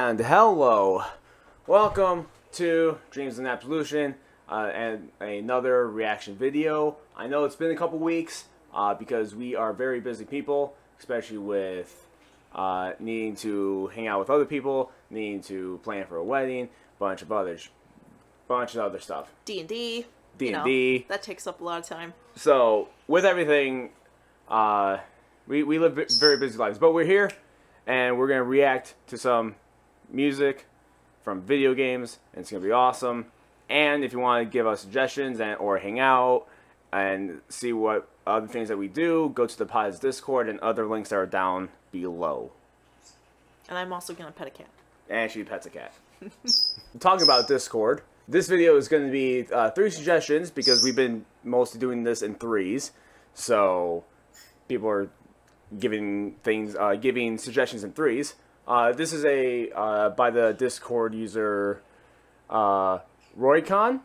And hello, welcome to Dreams and Absolution and another reaction video. I know it's been a couple weeks because we are very busy people, especially with needing to hang out with other people, needing to plan for a wedding, bunch of other stuff. D&D. D&D. That takes up a lot of time. So with everything, we live very busy lives, but we're here and we're gonna react to some music from video games, and it's gonna be awesome. And if you want to give us suggestions or hang out and see what other things that we do, go to the pod's Discord and other links that are down below. And I'm also gonna pet a cat. And she pets a cat. Talking about Discord, this video is going to be 3 suggestions because we've been mostly doing this in 3s. So people are giving suggestions in 3s. This is by the Discord user Ruina.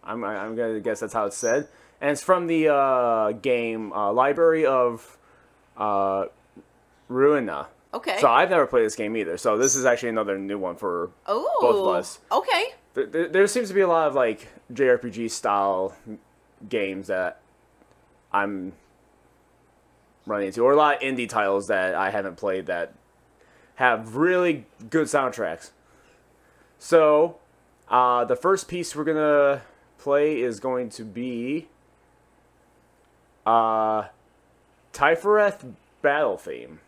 I'm gonna guess that's how it's said, and it's from the game library of Ruina. Okay. So I've never played this game either. So this is actually another new one for both of us. Okay. There seems to be a lot of like JRPG style games that I'm running into, or a lot of indie titles that I haven't played that have really good soundtracks. So the first piece we're gonna play is going to be Typhoreth Battle Theme.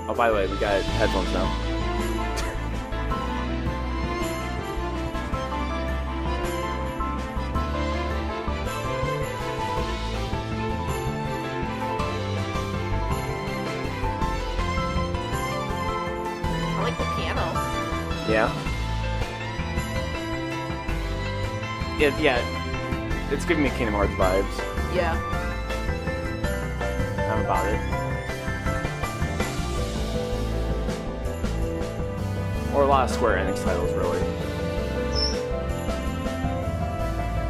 Oh, by the way, we got headphones now. I like the piano. Yeah. Yeah. It's giving me Kingdom Hearts vibes. Yeah. I'm about it. Or a lot of Square Enix titles, really.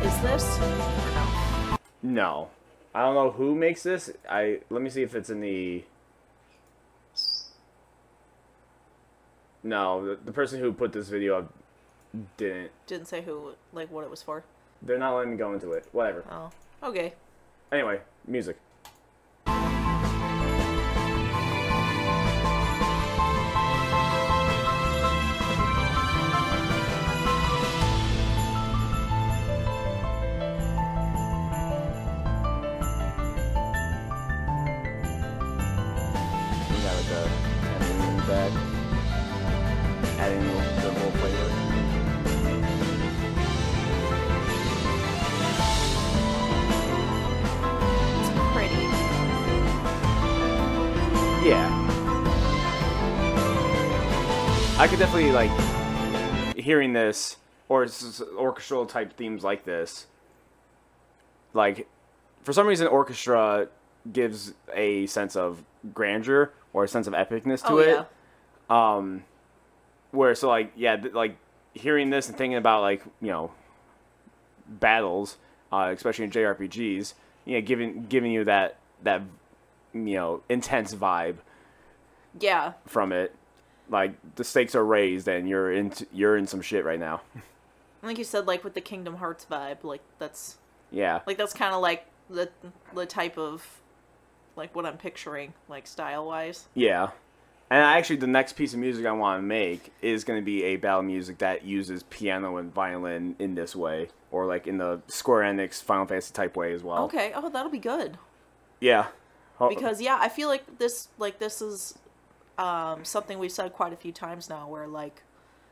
Is this? No. No. I don't know who makes this. Let me see if it's in the... No, the person who put this video up Didn't say who, like, what it was for. They're not letting me go into it. Whatever. Oh. Okay. Anyway, music. Back, adding the little flavor. It's pretty. Yeah. I could definitely, like, hearing this, or orchestral type themes like this, like, for some reason orchestra gives a sense of grandeur or a sense of epicness to it. Yeah. Where, so, like, yeah, like, hearing this and thinking about, like, you know, battles, especially in JRPGs, you know, giving you that, you know, intense vibe. Yeah. From it. Like, the stakes are raised and you're in some shit right now. Like you said, like, with the Kingdom Hearts vibe, like, that's... Yeah. Like, that's kind of, like, the type of, like, what I'm picturing, like, style-wise. Yeah. And actually, the next piece of music I want to make is going to be a battle music that uses piano and violin in this way. Or, like, in the Square Enix Final Fantasy type way as well. Okay. Oh, that'll be good. Yeah. Because, yeah, I feel like this is something we've said quite a few times now, where, like,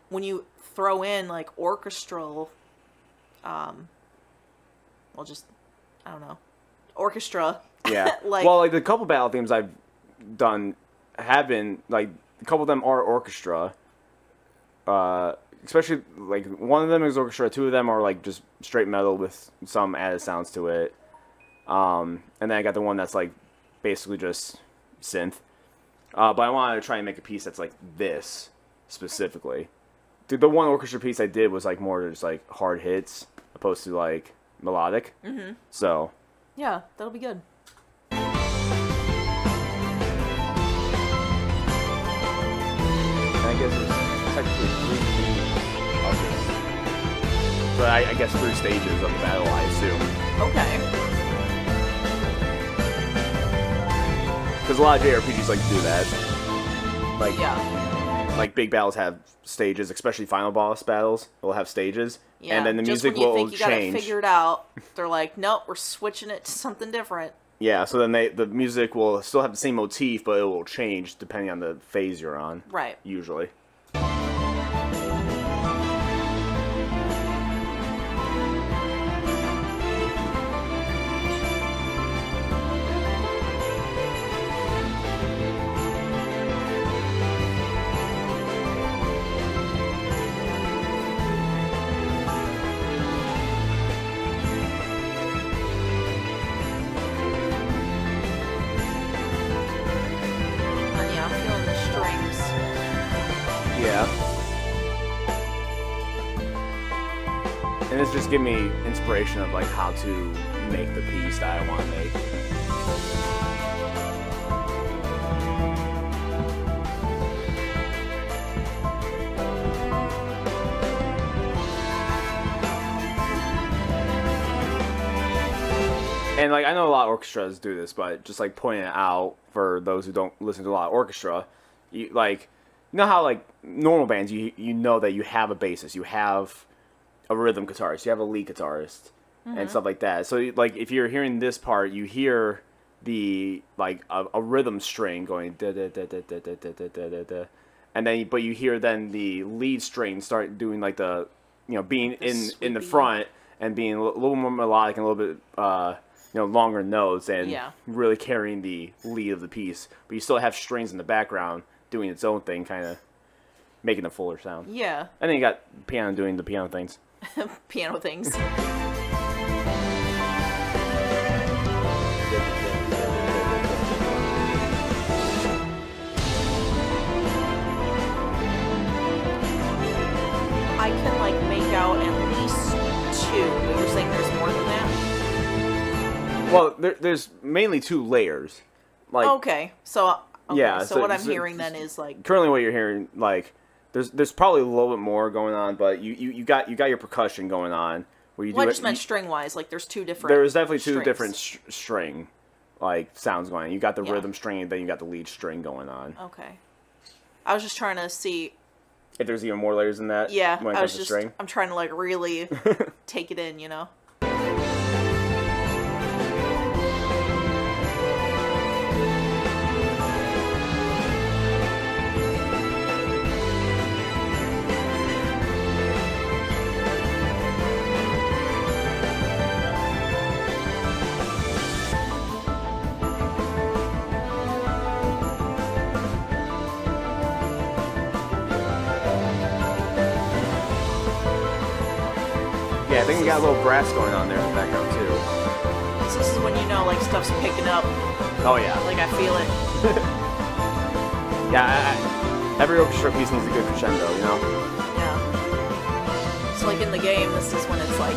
when you throw in, like, orchestral, well, just, I don't know, orchestra. Yeah. Like, well, like, the couple battle themes I've done have been, like, a couple of them are orchestra. Especially, like, one of them is orchestra, 2 of them are, like, just straight metal with some added sounds to it. And then I got the one that's, like, basically just synth. But I wanted to try and make a piece that's like this, specifically. The one orchestra piece I did was, like, more just, like, hard hits, opposed to, like, melodic. Mm-hmm. So. Yeah, that'll be good. guess there's technically 3 themes of this. So I guess 3 stages of the battle, I assume. Okay. Because a lot of JRPGs like to do that. Like, yeah. Like big battles have stages, especially final boss battles. They'll have stages, Yeah. and then the Just music when you will think you got change. it figured out, they're like, nope, we're switching it to something different. Yeah, so then the music will still have the same motif, but it will change depending on the phase you're on. Right. Usually. And yeah, I'm feeling the strings. Yeah. And this just give me inspiration of like how to make the piece that I want to make. And like I know a lot of orchestras do this, but just like pointing it out for those who don't listen to a lot of orchestra, you know how like normal bands you know that you have a bassist, you have a rhythm guitarist, you have a lead guitarist, and stuff like that. So like if you're hearing this part, you hear the like a rhythm string going da da da da da da da da da da da, and then but you hear then the lead string start doing like the being in the front and being a little more melodic and a little bit longer notes and really carrying the lead of the piece, but you still have strings in the background doing its own thing, kind of making a fuller sound. Yeah. And then you got piano doing the piano things. Piano things. I can like make out at least 2, but you're saying there's more than that? Well, there's mainly 2 layers. Like Okay, so yeah, so what I'm hearing then is like currently what you're hearing, like there's probably a little bit more going on, but you got your percussion going on where you well, do I just it. meant string wise, like there's 2 different. There's definitely 2 strings. different string like sounds going on. You got the Yeah. rhythm string, and then you got the lead string going on. Okay, I was just trying to see. If there's even more layers than that, Yeah, when it I comes was to just. string. I'm trying to like really take it in, you know. Yeah, I think we got a little brass going on there in the background too. So this is when you know like stuff's picking up. Oh yeah. Like I feel it. Yeah, every orchestra piece needs a good crescendo, you know? Yeah. So like in the game, this is when it's like.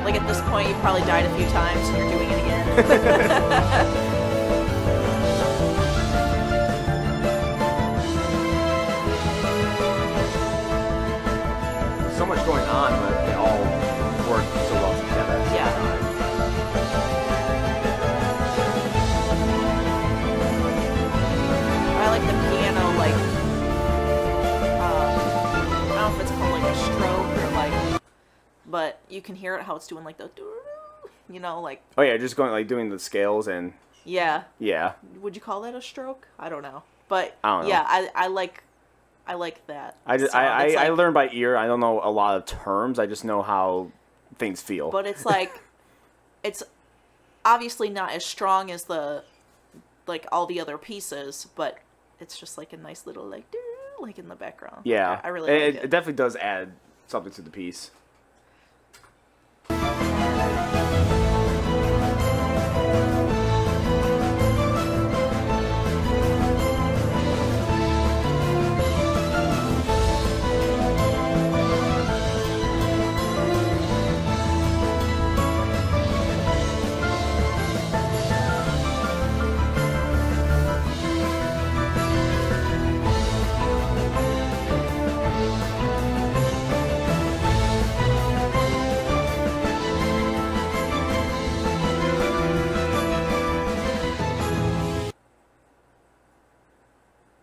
Like at this point, you probably died a few times and you're doing it again. So much going on, but they all work so well together. Yeah. I like the piano, like, I don't know if it's called like a stroke or like, but you can hear it how it's doing like the, you know, like. Oh yeah, just going like doing the scales and. Yeah. Yeah. Would you call that a stroke? I don't know, but I don't know. yeah, I like that. I just sound. It's I like- learned by ear. I don't know a lot of terms. I just know how things feel. But it's like, it's obviously not as strong as the, like all the other pieces, but it's just like a nice little like in the background. yeah, I really like it definitely does add something to the piece.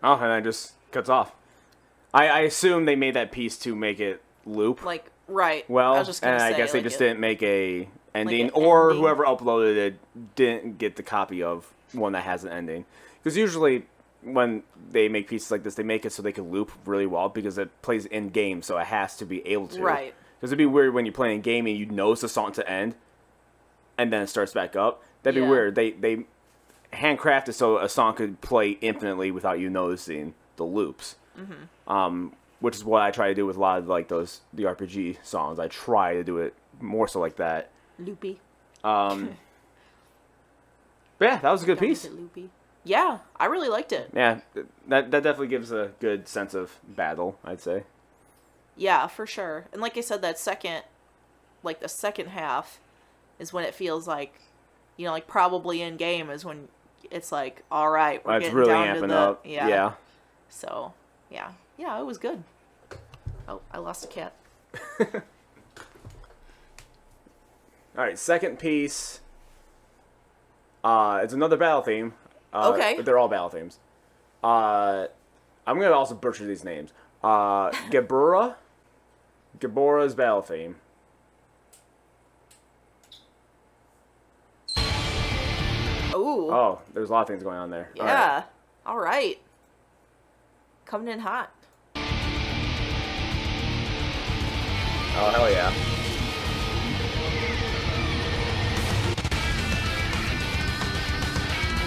Oh, and then it just cuts off. I assume they made that piece to make it loop. Like, right. Well, I was just gonna and I say, guess they like, just didn't make a ending, an or ending. whoever uploaded it didn't get the copy of one that has an ending. Because usually when they make pieces like this, they make it so they can loop really well because it plays in game, so it has to be able to. Right. Because it'd be weird when you're playing a game and you know it's the song to end, and then it starts back up. That'd be Yeah. weird. They handcrafted so a song could play infinitely without you noticing the loops. Which is what I try to do with a lot of like the RPG songs. I try to do it more so like that. Loopy. But yeah, that was a good piece. Loopy. Yeah, I really liked it. Yeah, that definitely gives a good sense of battle, I'd say. Yeah, for sure. And like I said, that second, like the second half, is when it feels like, you know, like probably in game is when it's like, all right, we're It's getting really down to amping the up. yeah. Yeah. So yeah, it was good. Oh, I lost a cat. All right, second piece. It's another battle theme. Okay. They're all battle themes. I'm gonna also butcher these names. Gabura's battle theme. Ooh. Oh, there's a lot of things going on there. All right. Yeah. All right. Coming in hot. Oh, hell yeah.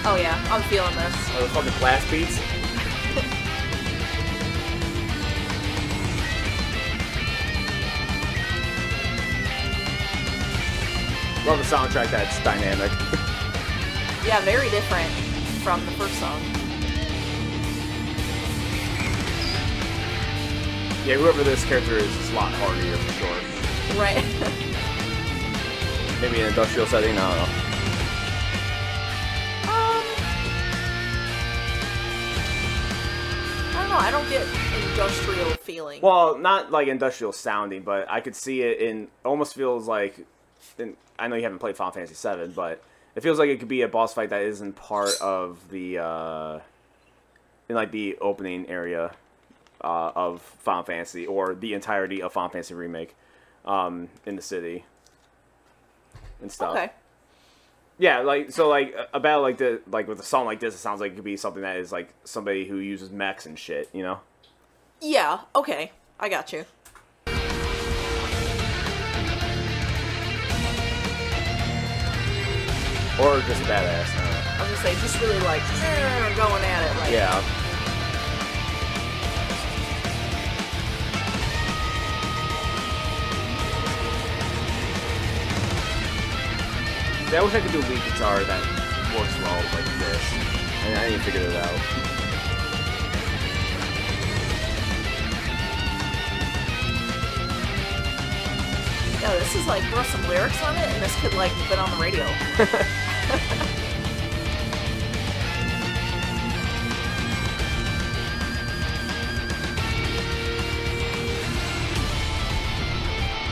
Oh yeah, I'm feeling this. Oh, the fucking blast beats. Love the soundtrack that's dynamic. Yeah, very different from the first song. Yeah, whoever this character is a lot hardier for sure. Right. Maybe an industrial setting, I don't know. I don't know. I don't get industrial feeling. Well, not like industrial sounding, but I could see it in. Almost feels like. I know you haven't played Final Fantasy VII, but it feels like it could be a boss fight that isn't part of the in like the opening area of Final Fantasy or the entirety of Final Fantasy Remake in the city and stuff. Okay. Yeah, like so, like a battle like the with a song like this, it sounds like it could be something that is like somebody who uses mechs and shit, you know? Yeah. Okay. I got you. Or just a badass. I don't know. I was gonna say, just really like going at it. Like, Yeah. I wish I could do a lead guitar that works well like this. And I need to figure it out. Yeah, this is like throw some lyrics on it, and this could like fit on the radio.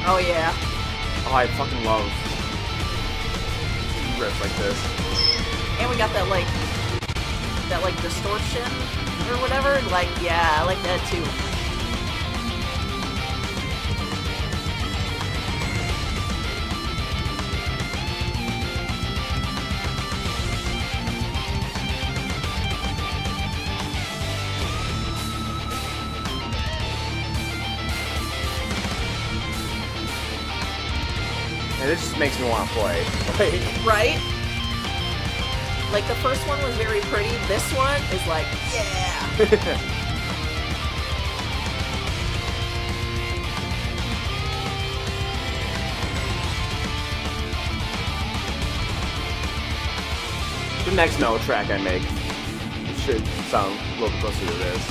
Oh yeah. Oh, I fucking love riffs like this. And we got that like distortion or whatever. Like, yeah, I like that too. And it just makes me want to play. Like, Right? Like the first one was very pretty. This one is like, yeah. the next metal track I make should sound a little closer to this.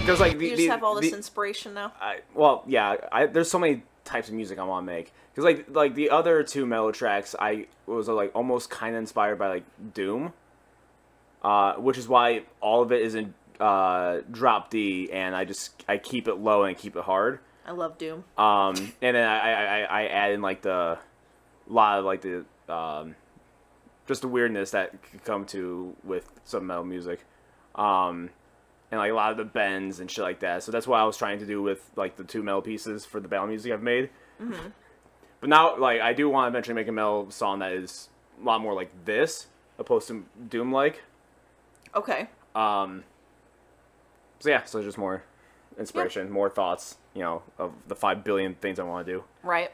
Because like You just have all this inspiration now. There's so many types of music I want to make. Because like the other two metal tracks, I was like almost kind of inspired by like Doom, which is why all of it is in drop D, and I keep it low and keep it hard. I love Doom. And then I add in like a lot of like the just the weirdness that could come to with some metal music. and like a lot of the bends and shit like that. So that's what I was trying to do with like the 2 metal pieces for the battle music I've made. Mm-hmm. But now, like, I do want to eventually make a metal song that is a lot more like this, opposed to Doom-like. Okay. So yeah, so just more inspiration, more thoughts, you know, of the 5 billion things I want to do. Right.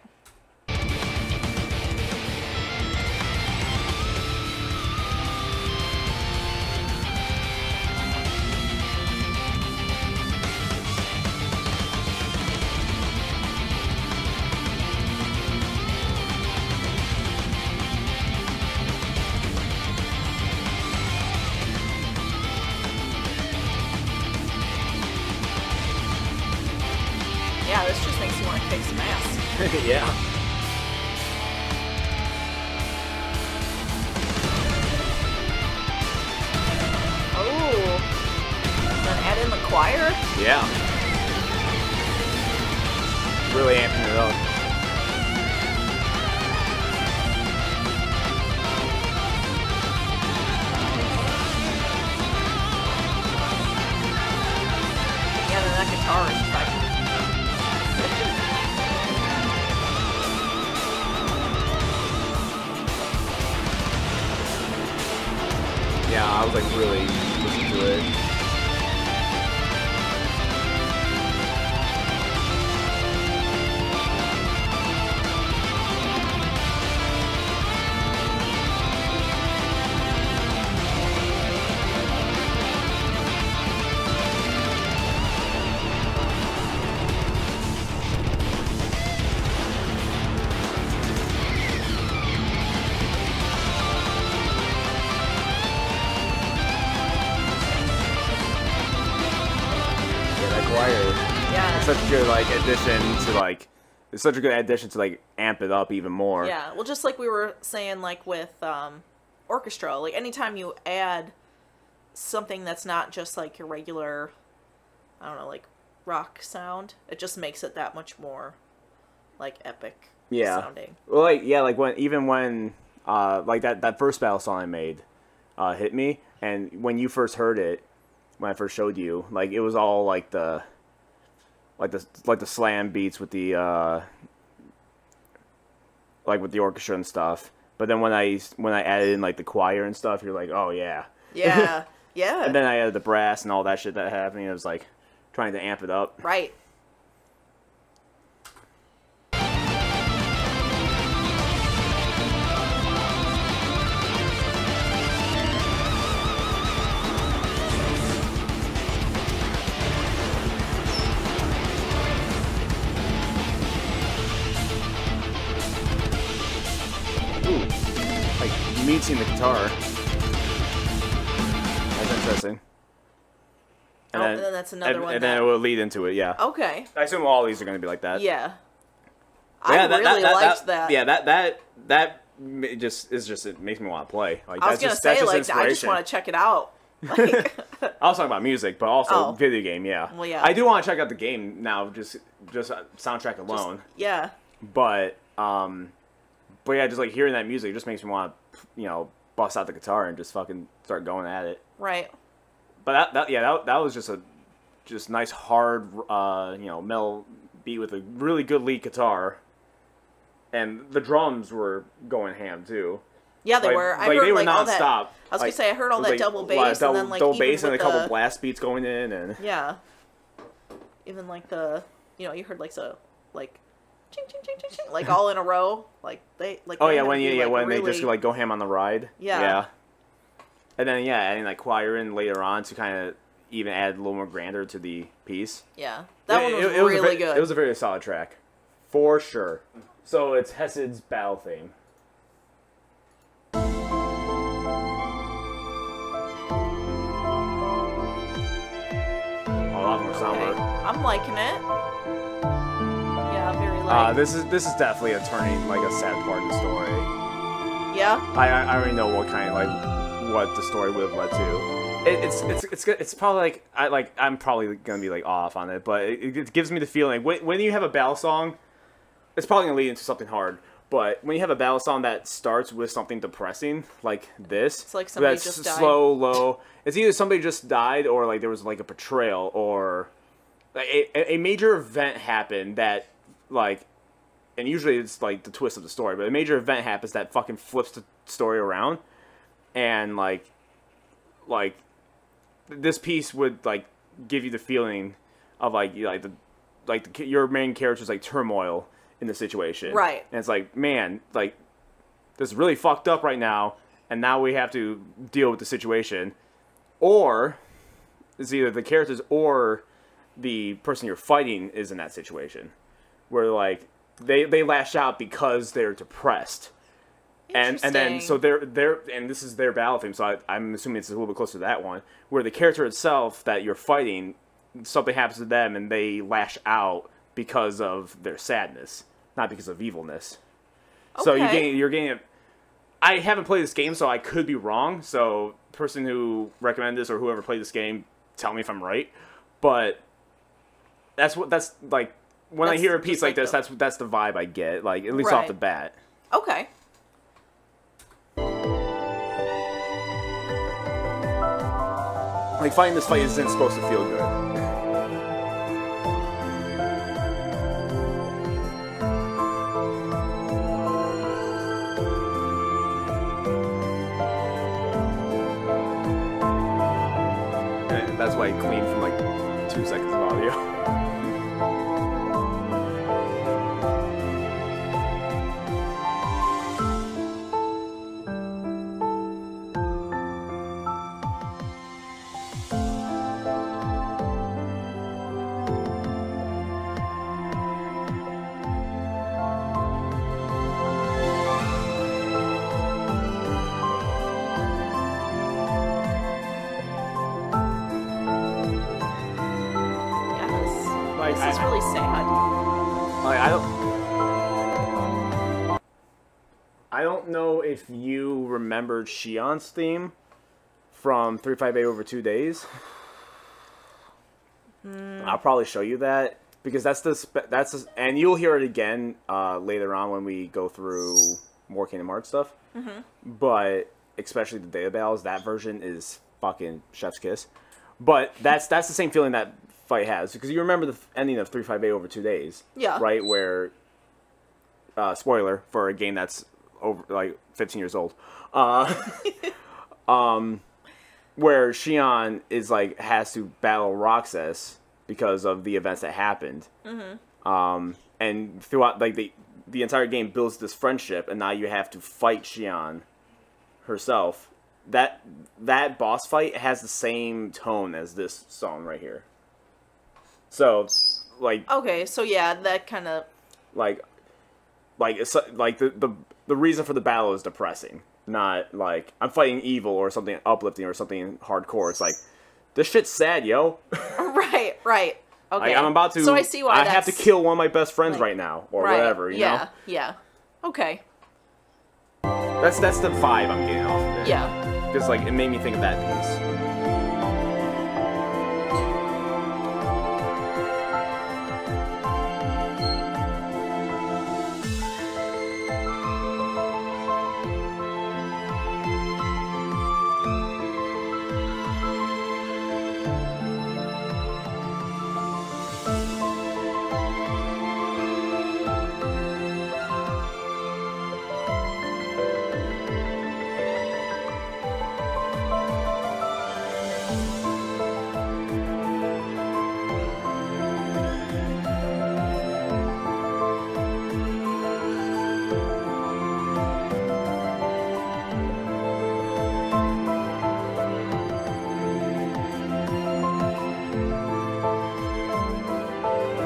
Yeah, this just makes you want to kick some ass. Yeah. Oh. Then add in the choir? Yeah. Really amping it up. Yeah, then that guitar is like... Yeah, I was like really listening to it. Yeah. It's such a good like addition to like it's such a good addition to like amp it up even more. Yeah, well, just like we were saying, like with orchestra, like anytime you add something that's not just like your regular, I don't know, like rock sound, it just makes it that much more like epic sounding. Well, like like when like that first battle song I made hit me, and when you first heard it, when I first showed you, like it was all like the slam beats with the like with the orchestra and stuff. But then when I added in like the choir and stuff, you're like, oh yeah. Yeah. Yeah. And then I added the brass and all that shit that happened. It was like trying to amp it up. Right. Meeting the guitar. That's interesting. And then that's another one. And then it will lead into it, yeah. Okay. I assume all these are going to be like that. Yeah. But yeah, I really liked that. Yeah, that it makes me want to play. Like, I was gonna say, like, I just want to check it out. Like, I was talking about music, but also video game. Yeah. Well, yeah. I do want to check out the game now, just soundtrack alone. Yeah. But yeah, just like hearing that music, it just makes me want to, bust out the guitar and just fucking start going at it. Right. But that was just nice hard metal beat with a really good lead guitar, and the drums were going ham too. Yeah, they were. I heard they were like all nonstop. that. I was gonna say I heard all that double bass and then like double even bass and with a couple blast beats going in and yeah, even like the you heard like so like ching ching ching ching ching like all in a row like they like when really... they just like go ham on the ride. Yeah. And then adding like choir in later on to kind of even add a little more grandeur to the piece. Yeah, that one was really good. It was a very solid track, for sure. So it's Hesed's battle theme. A lot more somber. I'm liking it. Yeah, very like. This is definitely a turning, like a sad part of the story. Yeah. I already know what the story would have led to. It's probably I'm probably gonna be like off on it, but it gives me the feeling when you have a battle song, it's probably gonna lead into something hard. But when you have a battle song that starts with something depressing like this, it's like somebody that's just died. slow, low. It's either somebody just died or like there was like a betrayal or like, a major event happened that like, and usually it's like the twist of the story, but a major event happens that fucking flips the story around, and like this piece would like give you the feeling of like your main character's like turmoil in the situation, right? And it's like, man, like this is really fucked up right now, and now we have to deal with the situation, or it's either the characters or the person you're fighting is in that situation where like they lash out because they're depressed. And then so they're and this is their battle theme, so I'm assuming it's a little bit closer to that one, where the character itself that you're fighting, something happens to them and they lash out because of their sadness, not because of evilness. Okay. So you're getting I haven't played this game, so I could be wrong. So person who recommended this or whoever played this game, tell me if I'm right. But that's like when I hear a piece like this, that's the vibe I get, like at least off the bat. Okay. Like fighting this fight isn't supposed to feel good. And that's why I cleaned from like 2 seconds of audio. This is really sad. Like I don't know if you remembered Shion's theme from 358 over 2 days. I'll probably show you that because and you'll hear it again later on when we go through more Kingdom Hearts stuff. But especially the Data Battles, that version is fucking chef's kiss. But that's the same feeling that fight has, because you remember the ending of 358 over 2 days, right, where spoiler for a game that's over like 15 years old, where Shion is like has to battle Roxas because of the events that happened, and throughout like the entire game builds this friendship, and now you have to fight Shion herself. That boss fight has the same tone as this song right here. So, like... Okay, so yeah, that kind of... Like it's like the reason for the battle is depressing. Not like, I'm fighting evil or something uplifting or something hardcore. It's like, this shit's sad, yo. Right. Okay. Like, I'm about to... So I see why I have to kill one of my best friends right now. Or whatever, you know? Yeah. Okay. That's the vibe I'm getting off of it. Yeah. Because, like, it made me think of that piece.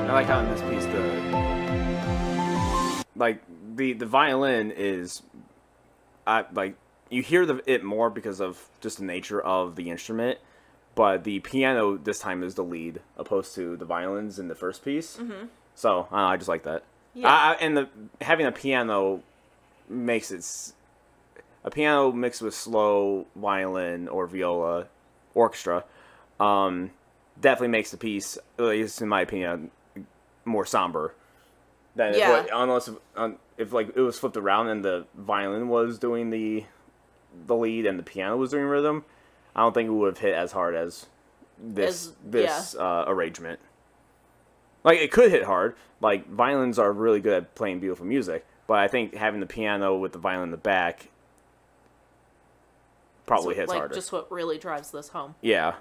I like how in this piece the violin is, like you hear it more because of just the nature of the instrument, but the piano this time is the lead opposed to the violins in the first piece. So I just like that. Yeah. And having a piano makes a piano mixed with slow violin or viola orchestra definitely makes the piece, at least in my opinion, more somber than if like it was flipped around and the violin was doing the lead and the piano was doing rhythm, I don't think it would have hit as hard as this arrangement. Like, it could hit hard. Like, violins are really good at playing beautiful music, but I think having the piano with the violin in the back probably hits harder. Just what really drives this home. Yeah.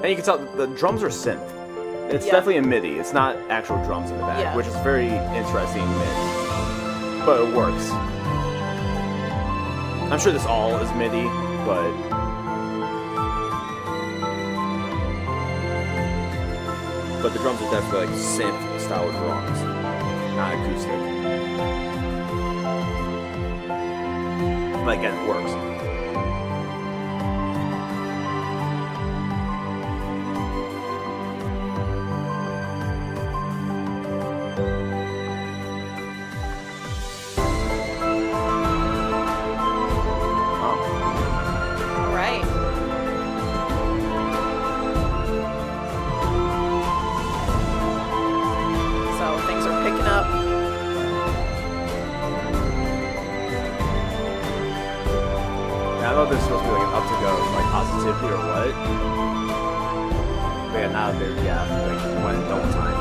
And you can tell the drums are synth. It's definitely a MIDI. It's not actual drums in the back, which is very interesting mix. But it works. I'm sure this all is MIDI, but the drums are definitely like synth style drums, not acoustic. But again, it works. I don't know if there's supposed to be like an up to go, like positivity or what. But yeah, now they're like one double time.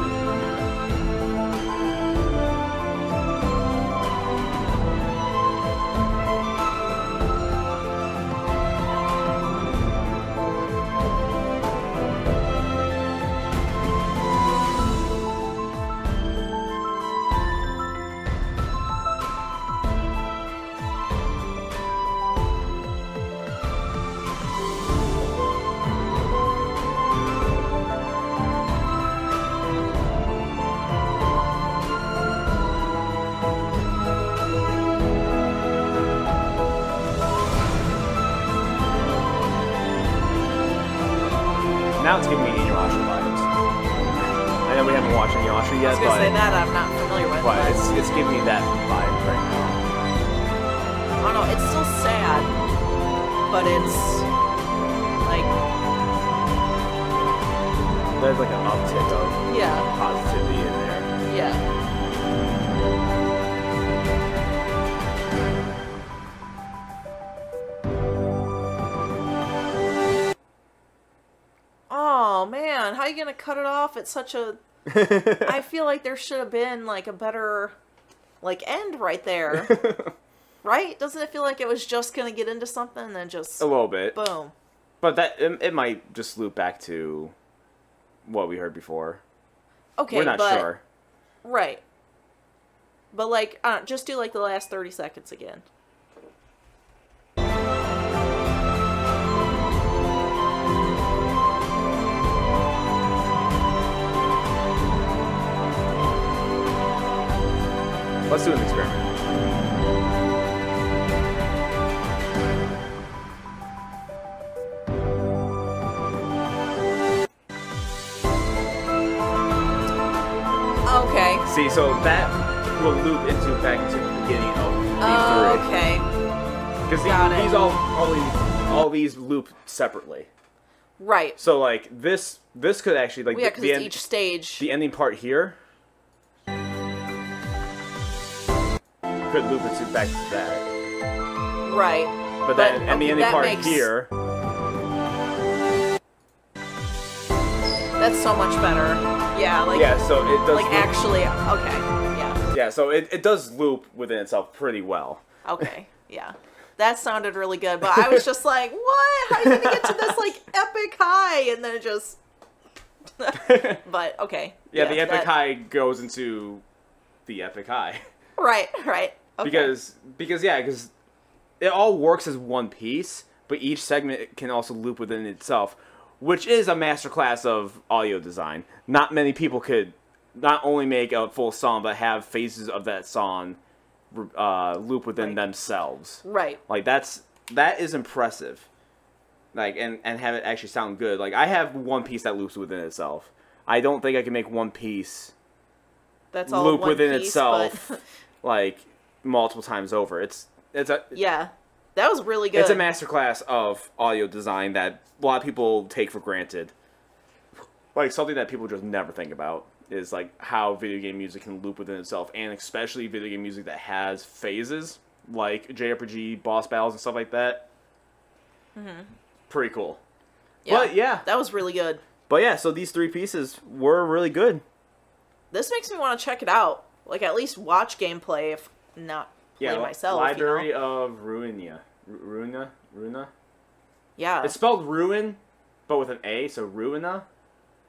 Now it's giving me Inuyasha vibes. I know we haven't watched Inuyasha yet, but I was gonna say that I'm not familiar with. But it's giving me that vibe right now. I don't know. It's still sad, but it's like there's like an uptick of positivity in there. Yeah. Oh man, how are you gonna cut it off at such a... I feel like there should have been like a better like end right there. Right? Doesn't it feel like it was just gonna get into something and then just a little bit. Boom. But that it might just loop back to what we heard before. Okay, we're not sure. Right. But like just do like the last 30 seconds again. Let's do an experiment. Okay. See, so that will loop back into the beginning of Leaf 3. Okay. Because all these loop separately. Right. So like this could actually like because each stage. The ending part here could loop it back to that. Right. But then and the ending part here. That's so much better. Yeah, like so it does like loop. Actually okay. Yeah. Yeah, so it does loop within itself pretty well. Okay. Yeah. That sounded really good, but I was just like, what? How are you gonna get to this like epic high and then it just But okay. Yeah, the epic high goes into the epic high. Right. Okay. Because it all works as one piece, but each segment can also loop within itself, which is a masterclass of audio design. Not many people could not only make a full song, but have phases of that song loop within themselves. Right. Like that is impressive. Like and have it actually sound good. Like I have one piece that loops within itself. I don't think I can make one piece that's loop all within piece, itself like multiple times over. It's a yeah. That was really good. It's a masterclass of audio design that a lot of people take for granted. Like, something that people just never think about is, like, how video game music can loop within itself, and especially video game music that has phases, like JRPG, boss battles, and stuff like that. Mm-hmm. Pretty cool. Yeah, but, yeah. That was really good. But, yeah, so these 3 pieces were really good. This makes me want to check it out. Like, at least watch gameplay, if not play myself. Library of Ruina. Ruina? Yeah. It's spelled ruin, but with an A, so Ruina.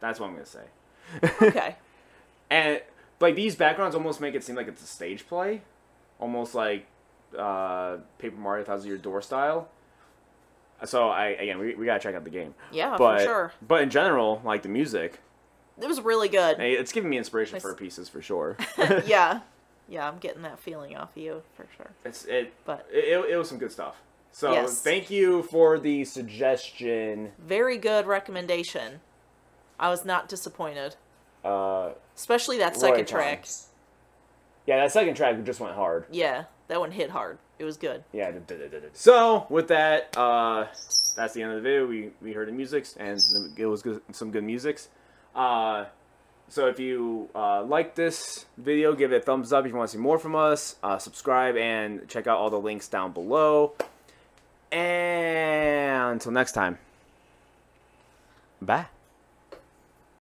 That's what I'm going to say. Okay. And, like, these backgrounds almost make it seem like it's a stage play. Almost like Paper Mario Thousand Year Door style. So, we got to check out the game. Yeah, for sure. But in general, like, the music... It was really good. It's giving me inspiration for pieces, for sure. Yeah. Yeah, I'm getting that feeling off of you, for sure. It was some good stuff. So, yes. Thank you for the suggestion. Very good recommendation. I was not disappointed. Especially that second track. Yeah, that second track just went hard. Yeah, that one hit hard. It was good. Yeah. So, with that, that's the end of the video. We heard the musics, and it was some good musics. So if you like this video, give it a thumbs up if you want to see more from us. Subscribe and check out all the links down below. And until next time, bye.